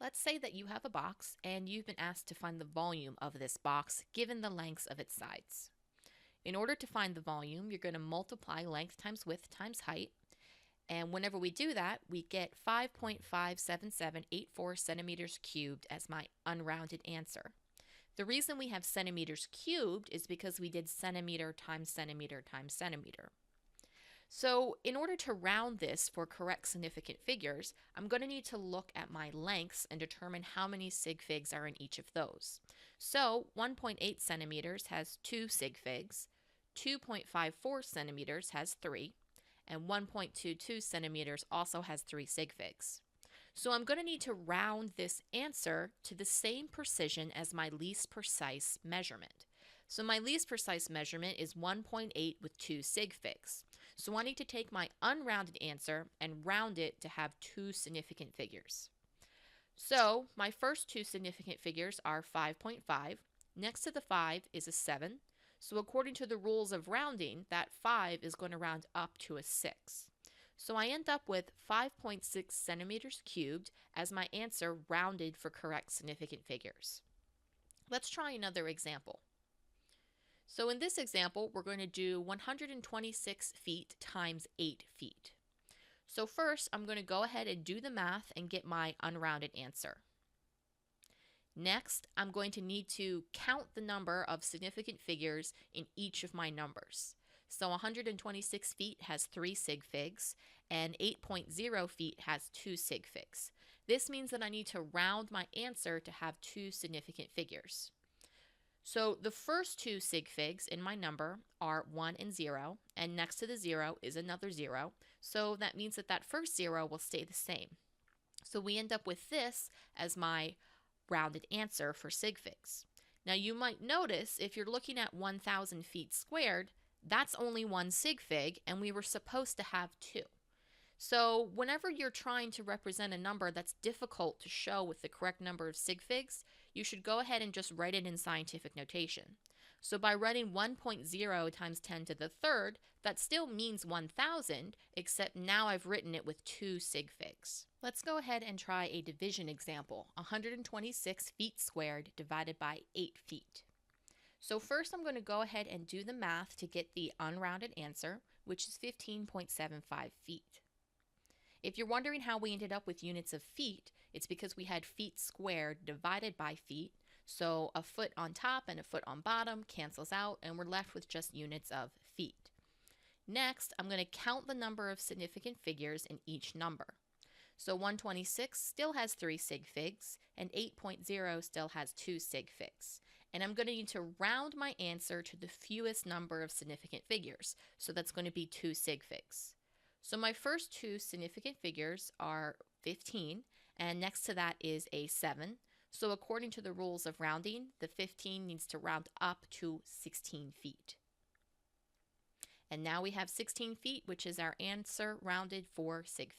Let's say that you have a box and you've been asked to find the volume of this box given the lengths of its sides. In order to find the volume, you're going to multiply length times width times height. And whenever we do that, we get 5.57784 centimeters cubed as my unrounded answer. The reason we have centimeters cubed is because we did centimeter times centimeter times centimeter. So in order to round this for correct significant figures, I'm going to need to look at my lengths and determine how many sig figs are in each of those. So 1.8 centimeters has 2 sig figs, 2.54 centimeters has 3, and 1.22 centimeters also has 3 sig figs. So I'm going to need to round this answer to the same precision as my least precise measurement. So my least precise measurement is 1.8 with 2 sig figs. So I need to take my unrounded answer and round it to have 2 significant figures. So my first 2 significant figures are 5.5. Next to the 5 is a 7. So according to the rules of rounding, that 5 is going to round up to a 6. So I end up with 5.6 centimeters cubed as my answer rounded for correct significant figures. Let's try another example. So in this example, we're going to do 126 feet times 8 feet. So first, I'm going to go ahead and do the math and get my unrounded answer. Next, I'm going to need to count the number of significant figures in each of my numbers. So 126 feet has 3 sig figs, and 8.0 feet has 2 sig figs. This means that I need to round my answer to have 2 significant figures. So the first 2 sig figs in my number are 1 and 0, and next to the 0 is another 0. So that means that that first 0 will stay the same. So we end up with this as my rounded answer for sig figs. Now you might notice if you're looking at 1,000 feet squared, that's only 1 sig fig, and we were supposed to have 2. So whenever you're trying to represent a number that's difficult to show with the correct number of sig figs, you should go ahead and just write it in scientific notation. So by writing 1.0 times 10 to the third, that still means 1,000, except now I've written it with 2 sig figs. Let's go ahead and try a division example, 126 feet squared divided by 8 feet. So first I'm going to go ahead and do the math to get the unrounded answer, which is 15.75 feet. If you're wondering how we ended up with units of feet, it's because we had feet squared divided by feet. So a foot on top and a foot on bottom cancels out, and we're left with just units of feet. Next, I'm going to count the number of significant figures in each number. So 126 still has 3 sig figs, and 8.0 still has 2 sig figs. And I'm going to need to round my answer to the fewest number of significant figures. So that's going to be 2 sig figs. So my first 2 significant figures are 15, and next to that is a 7. So according to the rules of rounding, the 15 needs to round up to 16 feet. And now we have 16 feet, which is our answer rounded for sig